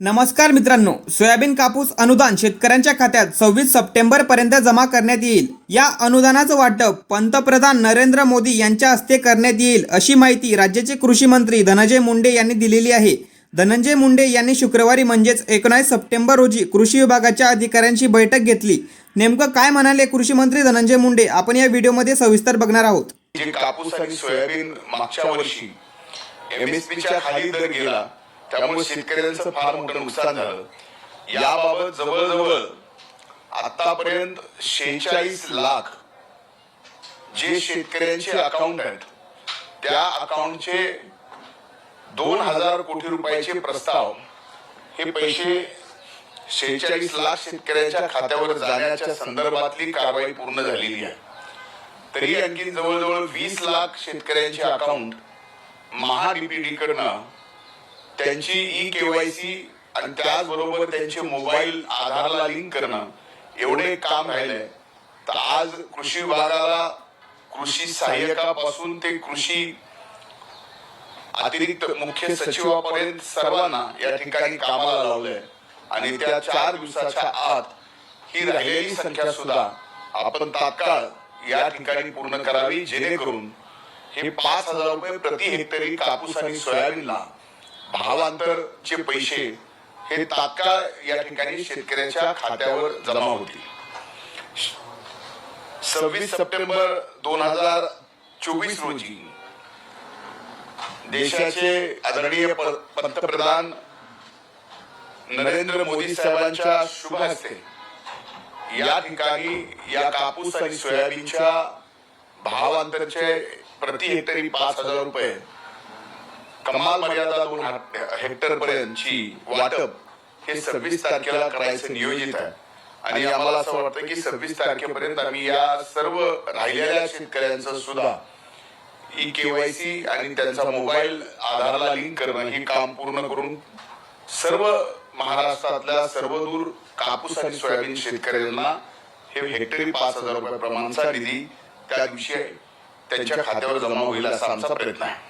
नमस्कार मित्रांनो, सोयाबीन कापूस अनुदान शेतकऱ्यांच्या खात्यात 26 सप्टेंबरपर्यंत जमा करण्यात येईल। या अनुदानाचं वाटप पंतप्रधान नरेंद्र मोदी यांच्या हस्ते करण्यात येईल, अशी माहिती राज्याचे कृषी मंत्री धनंजय मुंडे यांनी दिलेली आहे। धनंजय मुंडे यांनी शुक्रवारी म्हणजेच 19 सप्टेंबर रोजी कृषी विभागाच्या अधिकाऱ्यांची बैठक घेतली। नेमकं काय म्हणाले कृषी मंत्री धनंजय मुंडे, आपण या व्हिडिओमध्ये सविस्तर बघणार आहोत। जे कापूस आणि सोयाबीन मागच्या वर्षी एमएसपीच्या खाली दर गेला, त्यामुळे शेतकऱ्यांचं फार मोठं नुकसान झालं। याबाबत जवळजवळ आतापर्यंत 46 लाख जे शेतकऱ्यांचे अकाउंट आहेत, त्या अकाउंटचे 2000 कोटी रुपयाचे प्रस्ताव, हे पैसे 46 लाख शेतकऱ्यांच्या खात्यावर जाण्याच्या संदर्भातली कारवाई पूर्ण झालेली आहे। तरी आणखी जवळजवळ 20 लाख शेतकऱ्यांचे अकाउंट महाडीपीडी कडनं त्यांची ई-केवायसी आणि त्याचबरोबर त्यांचे मोबाईल आधारला लिंक करणं एवढे काम राहिलंय। तर आज कृषी विभागाला कृषी सहाय्यकापासून ते कृषी अतिरिक्त मुख्य सचिवापर्यंत सर्वांना या ठिकाणी कामाला लावलंय आणि त्या 4 दिवसाच्या आत ही राहिलेली संख्या सुद्धा आपण तात्काळ या ठिकाणी पूर्ण करावी, जेणेकरून हे 5000 रुपये प्रति हेक्टरी कापूस आणि सोयाबीनला भावांतरचे पैसे हे तात्काळ या ठिकाणी शेतकऱ्याच्या खात्यावर जमा होतील। 26 सप्टेंबर 2024 रोजी देशाचे आदरणीय पंतप्रधान नरेंद्र मोदी साहेबांच्या शुभ हस्ते या ठिकाणी या कापूस आणि सोयाबीनच्या भावांतरचे प्रति हेक्टरी 5000 रुपये, कमाल मर्यादा 2 हेक्टर पर्यंतची वाटप हे 26 तारखेला करायचं नियोजित आहे। आणि आम्हाला असं वाटतं की 26 तारखेपर्यंत आम्ही या सर्व राहिलेल्या शेतकऱ्यांचं सुद्धा ई-केवायसी आणि त्यांचा मोबाईल आधारला लिंक करणं हे काम पूर्ण करून सर्व महाराष्ट्रातल्या सर्वदूर कापूस आणि सोयाबीन शेतकऱ्यांना हे हेक्टरी 5000 रुपये प्रमाणचा निधी त्या दिवशी त्यांच्या खात्यावर जमा होईल असा आमचा प्रयत्न आहे।